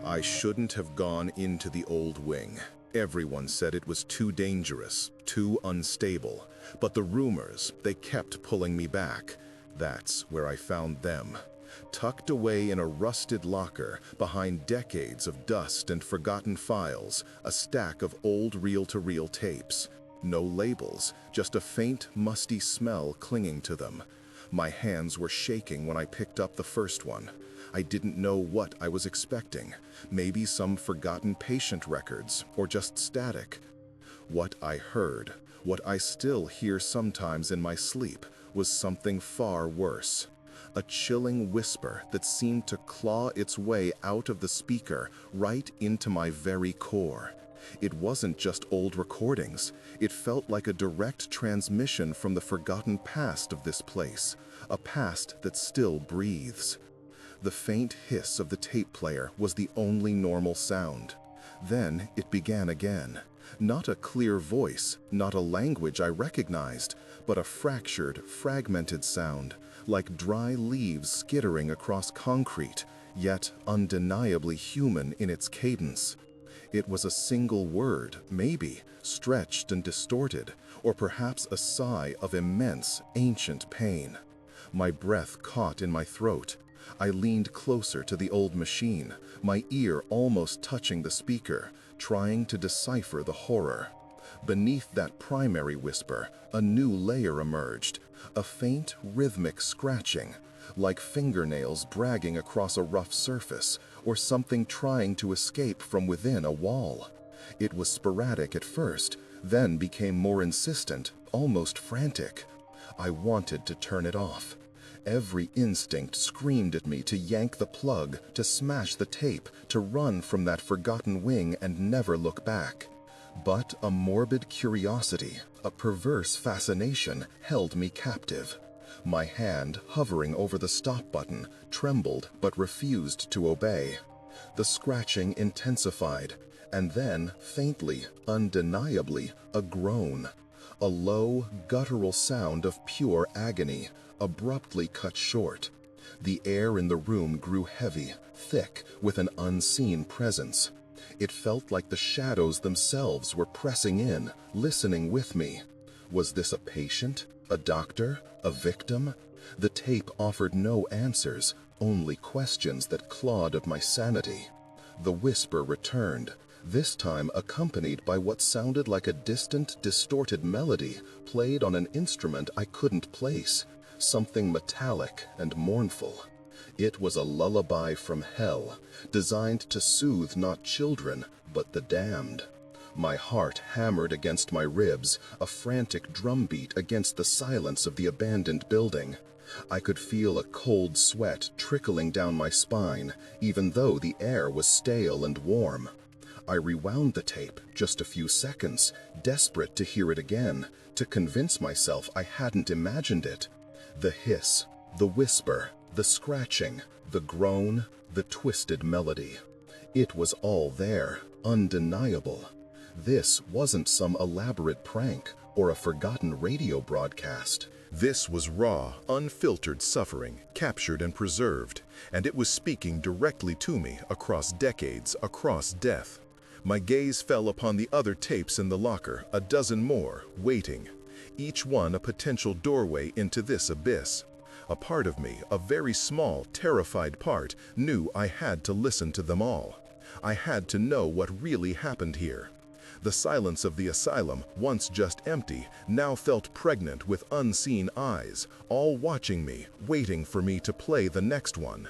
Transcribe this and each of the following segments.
I shouldn't have gone into the old wing. Everyone said it was too dangerous, too unstable, but the rumors, they kept pulling me back. That's where I found them, tucked away in a rusted locker behind decades of dust and forgotten files, a stack of old reel-to-reel tapes. No labels, just a faint, musty smell clinging to them. My hands were shaking when I picked up the first one. I didn't know what I was expecting. Maybe some forgotten patient records, or just static. What I heard, what I still hear sometimes in my sleep, was something far worse. A chilling whisper that seemed to claw its way out of the speaker right into my very core. It wasn't just old recordings. It felt like a direct transmission from the forgotten past of this place, a past that still breathes. The faint hiss of the tape player was the only normal sound. Then it began again. Not a clear voice, not a language I recognized, but a fractured, fragmented sound, like dry leaves skittering across concrete, yet undeniably human in its cadence. It was a single word, maybe, stretched and distorted, or perhaps a sigh of immense, ancient pain. My breath caught in my throat. I leaned closer to the old machine, my ear almost touching the speaker, trying to decipher the horror. Beneath that primary whisper, a new layer emerged, a faint, rhythmic scratching, like fingernails dragging across a rough surface, or something trying to escape from within a wall. It was sporadic at first, then became more insistent, almost frantic. I wanted to turn it off. Every instinct screamed at me to yank the plug, to smash the tape, to run from that forgotten wing and never look back. But a morbid curiosity, a perverse fascination, held me captive. My hand, hovering over the stop button, trembled but refused to obey. The scratching intensified, and then, faintly, undeniably, a groan. A low, guttural sound of pure agony, abruptly cut short. The air in the room grew heavy, thick, with an unseen presence. It felt like the shadows themselves were pressing in, listening with me. Was this a patient, a doctor, a victim? The tape offered no answers, only questions that clawed at my sanity. The whisper returned, this time accompanied by what sounded like a distant, distorted melody played on an instrument I couldn't place. Something metallic and mournful. It was a lullaby from hell, designed to soothe not children, but the damned. My heart hammered against my ribs, a frantic drumbeat against the silence of the abandoned building. I could feel a cold sweat trickling down my spine, even though the air was stale and warm. I rewound the tape just a few seconds, desperate to hear it again, to convince myself I hadn't imagined it. The hiss, the whisper, the scratching, the groan, the twisted melody. It was all there, undeniable. This wasn't some elaborate prank or a forgotten radio broadcast. This was raw, unfiltered suffering, captured and preserved, and it was speaking directly to me across decades, across death. My gaze fell upon the other tapes in the locker, a dozen more, waiting. Each one a potential doorway into this abyss. A part of me, a very small, terrified part, knew I had to listen to them all. I had to know what really happened here. The silence of the asylum, once just empty, now felt pregnant with unseen eyes, all watching me, waiting for me to play the next one.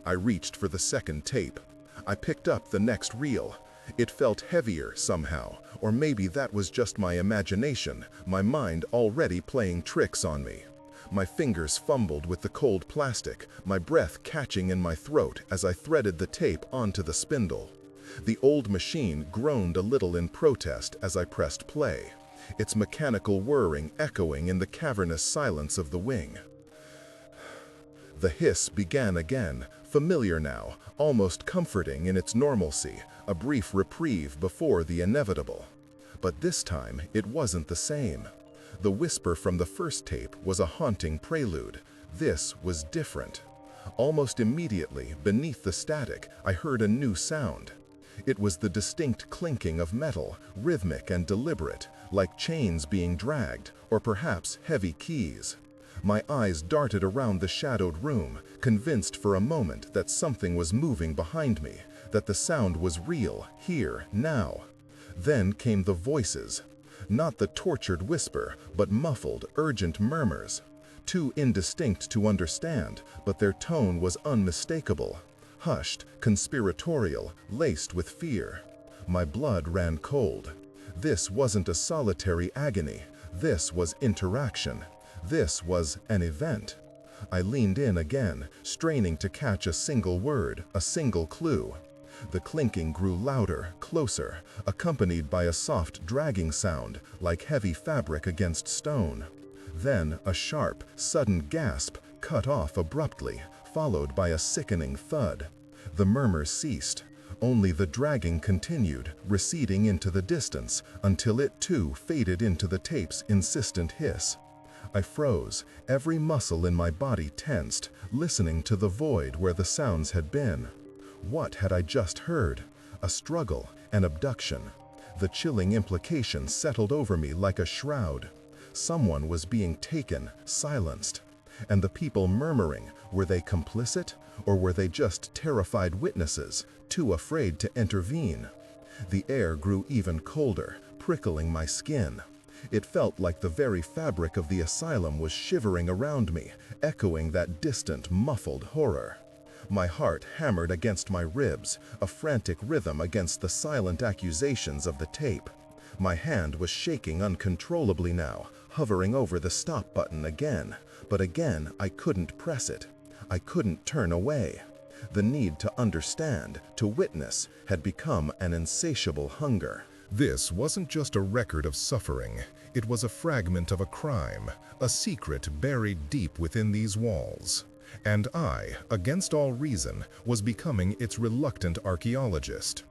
I reached for the second tape. I picked up the next reel. It felt heavier somehow, or maybe that was just my imagination, my mind already playing tricks on me. My fingers fumbled with the cold plastic, my breath catching in my throat as I threaded the tape onto the spindle. The old machine groaned a little in protest as I pressed play, its mechanical whirring echoing in the cavernous silence of the wing. The hiss began again, familiar now, almost comforting in its normalcy, a brief reprieve before the inevitable. But this time, it wasn't the same. The whisper from the first tape was a haunting prelude. This was different. Almost immediately, beneath the static, I heard a new sound. It was the distinct clinking of metal, rhythmic and deliberate, like chains being dragged, or perhaps heavy keys. My eyes darted around the shadowed room, convinced for a moment that something was moving behind me, that the sound was real, here, now. Then came the voices. Not the tortured whisper, but muffled, urgent murmurs. Too indistinct to understand, but their tone was unmistakable. Hushed, conspiratorial, laced with fear. My blood ran cold. This wasn't a solitary agony. This was interaction. This was an event. I leaned in again, straining to catch a single word, a single clue. The clinking grew louder, closer, accompanied by a soft dragging sound, like heavy fabric against stone. Then a sharp, sudden gasp cut off abruptly, followed by a sickening thud. The murmur ceased. Only the dragging continued, receding into the distance, until it too faded into the tape's insistent hiss. I froze, every muscle in my body tensed, listening to the void where the sounds had been. What had I just heard? A struggle, an abduction. The chilling implication settled over me like a shroud. Someone was being taken, silenced. And the people murmuring, were they complicit? Or were they just terrified witnesses, too afraid to intervene? The air grew even colder, prickling my skin. It felt like the very fabric of the asylum was shivering around me, echoing that distant, muffled horror. My heart hammered against my ribs, a frantic rhythm against the silent accusations of the tape. My hand was shaking uncontrollably now, hovering over the stop button again, but again I couldn't press it. I couldn't turn away. The need to understand, to witness, had become an insatiable hunger. This wasn't just a record of suffering. It was a fragment of a crime, a secret buried deep within these walls. And I, against all reason, was becoming its reluctant archaeologist.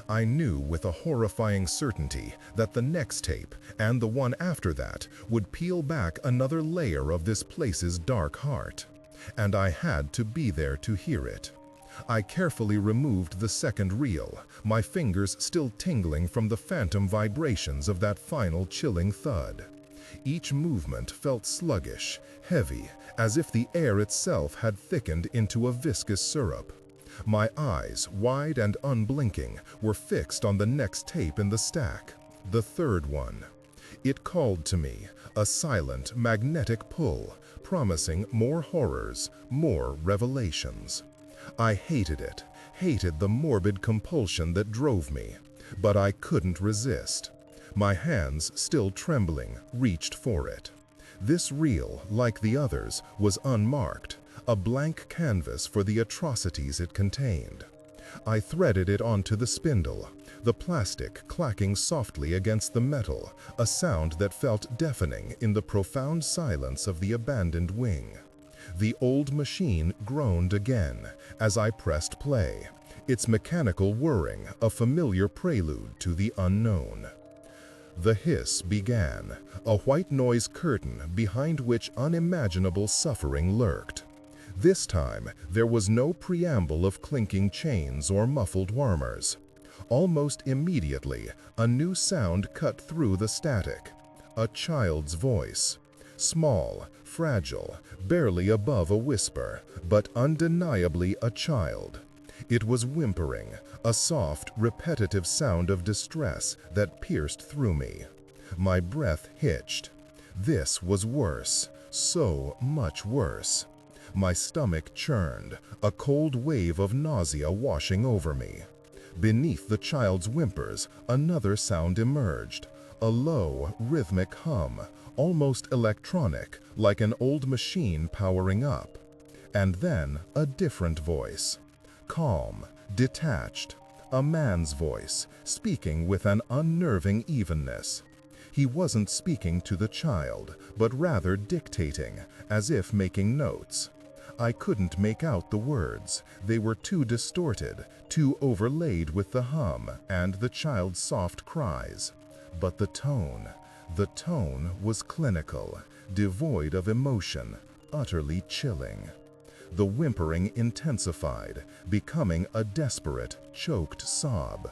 I knew with a horrifying certainty that the next tape, and the one after that, would peel back another layer of this place's dark heart. And I had to be there to hear it. I carefully removed the second reel, my fingers still tingling from the phantom vibrations of that final chilling thud. Each movement felt sluggish, heavy, as if the air itself had thickened into a viscous syrup. My eyes, wide and unblinking, were fixed on the next tape in the stack, the third one. It called to me, a silent, magnetic pull, promising more horrors, more revelations. I hated it, hated the morbid compulsion that drove me, but I couldn't resist. My hands, still trembling, reached for it. This reel, like the others, was unmarked, a blank canvas for the atrocities it contained. I threaded it onto the spindle, the plastic clacking softly against the metal, a sound that felt deafening in the profound silence of the abandoned wing. The old machine groaned again as I pressed play, its mechanical whirring a familiar prelude to the unknown. The hiss began, a white noise curtain behind which unimaginable suffering lurked. This time, there was no preamble of clinking chains or muffled murmurs. Almost immediately, a new sound cut through the static. A child's voice. Small, fragile, barely above a whisper, but undeniably a child. It was whimpering, a soft, repetitive sound of distress that pierced through me. My breath hitched. This was worse, so much worse. My stomach churned, a cold wave of nausea washing over me. Beneath the child's whimpers, another sound emerged, a low, rhythmic hum, almost electronic, like an old machine powering up. And then a different voice. Calm, detached, a man's voice, speaking with an unnerving evenness. He wasn't speaking to the child, but rather dictating, as if making notes. I couldn't make out the words. They were too distorted, too overlaid with the hum and the child's soft cries. But the tone was clinical, devoid of emotion, utterly chilling. The whimpering intensified, becoming a desperate, choked sob.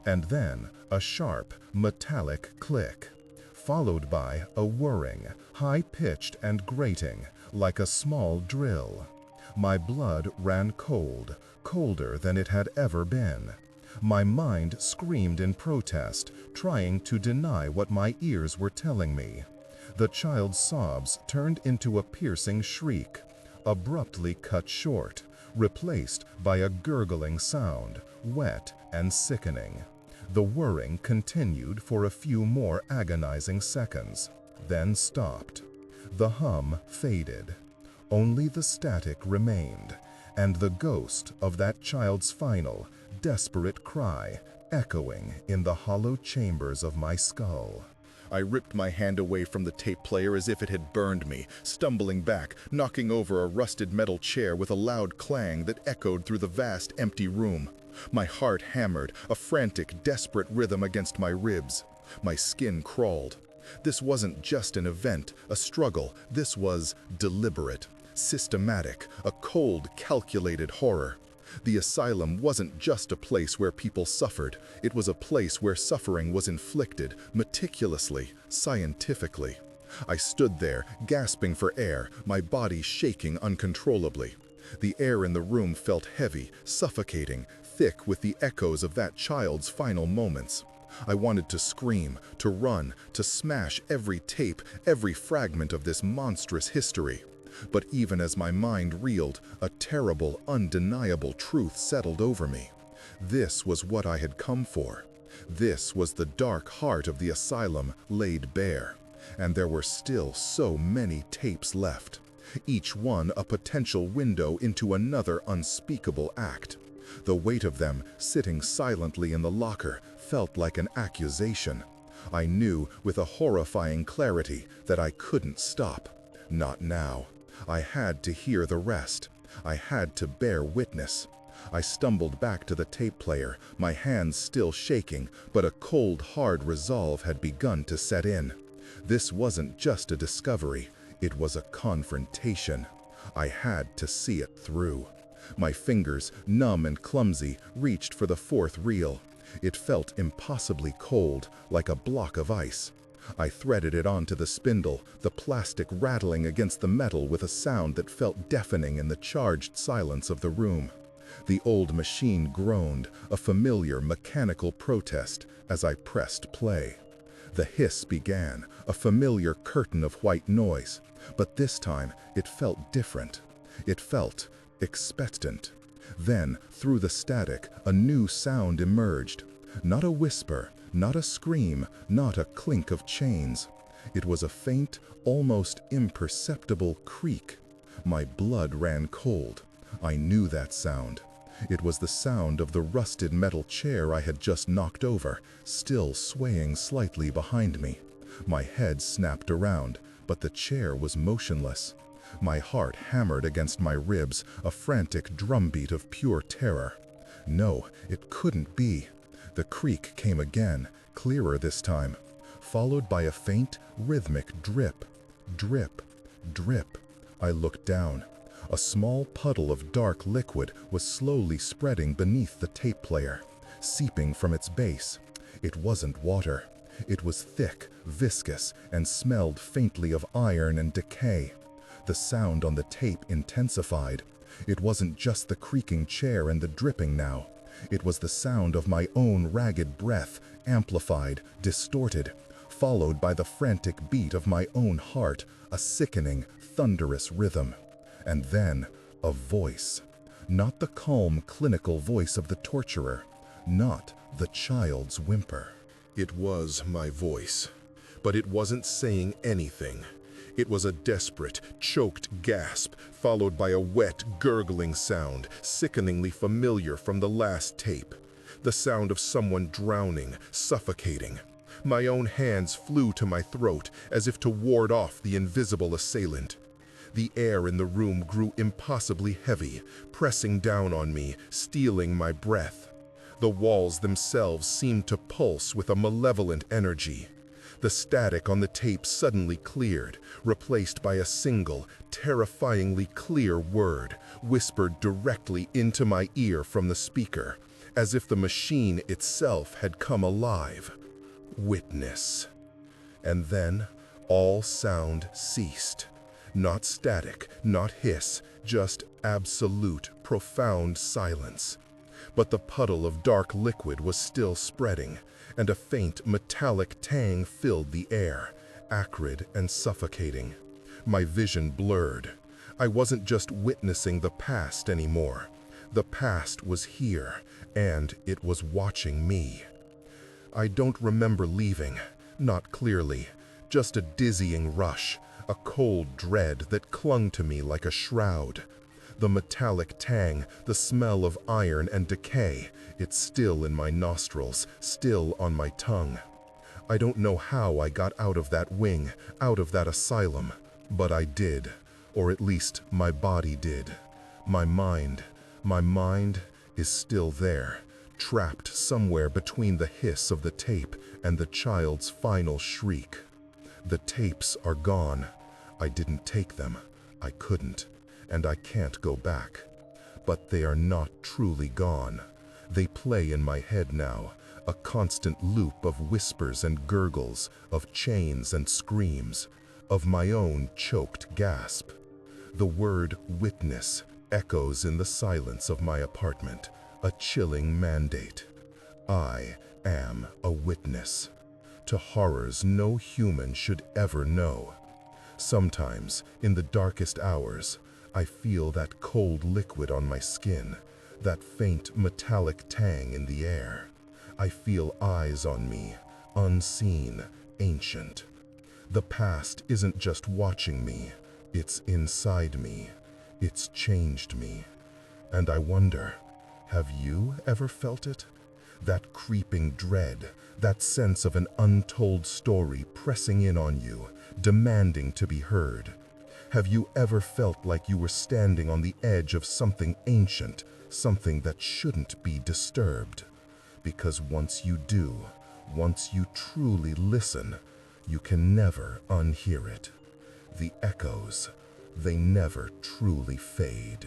And then a sharp, metallic click, followed by a whirring, high-pitched and grating, like a small drill. My blood ran cold, colder than it had ever been. My mind screamed in protest, trying to deny what my ears were telling me. The child's sobs turned into a piercing shriek, abruptly cut short, replaced by a gurgling sound, wet and sickening. The whirring continued for a few more agonizing seconds, then stopped. The hum faded. Only the static remained, and the ghost of that child's final, desperate cry echoing in the hollow chambers of my skull. I ripped my hand away from the tape player as if it had burned me, stumbling back, knocking over a rusted metal chair with a loud clang that echoed through the vast, empty room. My heart hammered, a frantic, desperate rhythm against my ribs. My skin crawled. This wasn't just an event, a struggle. This was deliberate, systematic, a cold, calculated horror. The asylum wasn't just a place where people suffered. It was a place where suffering was inflicted, meticulously, scientifically. I stood there, gasping for air, my body shaking uncontrollably. The air in the room felt heavy, suffocating, thick with the echoes of that child's final moments. I wanted to scream, to run, to smash every tape, every fragment of this monstrous history. But even as my mind reeled, a terrible, undeniable truth settled over me. This was what I had come for. This was the dark heart of the asylum laid bare. And there were still so many tapes left, each one a potential window into another unspeakable act. The weight of them, sitting silently in the locker, felt like an accusation. I knew with a horrifying clarity that I couldn't stop. Not now. I had to hear the rest. I had to bear witness. I stumbled back to the tape player, my hands still shaking, but a cold, hard resolve had begun to set in. This wasn't just a discovery, it was a confrontation. I had to see it through. My fingers, numb and clumsy, reached for the fourth reel. It felt impossibly cold, like a block of ice. I threaded it onto the spindle, the plastic rattling against the metal with a sound that felt deafening in the charged silence of the room. The old machine groaned, a familiar mechanical protest, as I pressed play. The hiss began, a familiar curtain of white noise, but this time it felt different. It felt expectant. Then, through the static, a new sound emerged. Not a whisper, not a scream, not a clink of chains. It was a faint, almost imperceptible creak. My blood ran cold. I knew that sound. It was the sound of the rusted metal chair I had just knocked over, still swaying slightly behind me. My head snapped around, but the chair was motionless. My heart hammered against my ribs, a frantic drumbeat of pure terror. No, it couldn't be. The creak came again, clearer this time, followed by a faint, rhythmic drip, drip, drip. I looked down. A small puddle of dark liquid was slowly spreading beneath the tape player, seeping from its base. It wasn't water. It was thick, viscous, and smelled faintly of iron and decay. The sound on the tape intensified. It wasn't just the creaking chair and the dripping now. It was the sound of my own ragged breath, amplified, distorted, followed by the frantic beat of my own heart, a sickening, thunderous rhythm. And then, a voice. Not the calm, clinical voice of the torturer, not the child's whimper. It was my voice, but it wasn't saying anything. It was a desperate, choked gasp, followed by a wet, gurgling sound, sickeningly familiar from the last tape. The sound of someone drowning, suffocating. My own hands flew to my throat, as if to ward off the invisible assailant. The air in the room grew impossibly heavy, pressing down on me, stealing my breath. The walls themselves seemed to pulse with a malevolent energy. The static on the tape suddenly cleared, replaced by a single, terrifyingly clear word, whispered directly into my ear from the speaker, as if the machine itself had come alive. Witness. And then, all sound ceased. Not static, not hiss, just absolute, profound silence. But the puddle of dark liquid was still spreading, and a faint metallic tang filled the air, acrid and suffocating. My vision blurred. I wasn't just witnessing the past anymore. The past was here, and it was watching me. I don't remember leaving, not clearly, just a dizzying rush, a cold dread that clung to me like a shroud. The metallic tang, the smell of iron and decay, it's still in my nostrils, still on my tongue. I don't know how I got out of that wing, out of that asylum, but I did, or at least my body did. My mind is still there, trapped somewhere between the hiss of the tape and the child's final shriek. The tapes are gone. I didn't take them. I couldn't. And I can't go back. But they are not truly gone. They play in my head now, a constant loop of whispers and gurgles, of chains and screams, of my own choked gasp. The word witness echoes in the silence of my apartment, a chilling mandate. I am a witness to horrors no human should ever know. Sometimes, in the darkest hours, I feel that cold liquid on my skin, that faint metallic tang in the air. I feel eyes on me, unseen, ancient. The past isn't just watching me, it's inside me. It's changed me. And I wonder, have you ever felt it? That creeping dread, that sense of an untold story pressing in on you, demanding to be heard. Have you ever felt like you were standing on the edge of something ancient, something that shouldn't be disturbed? Because once you do, once you truly listen, you can never unhear it. The echoes, they never truly fade.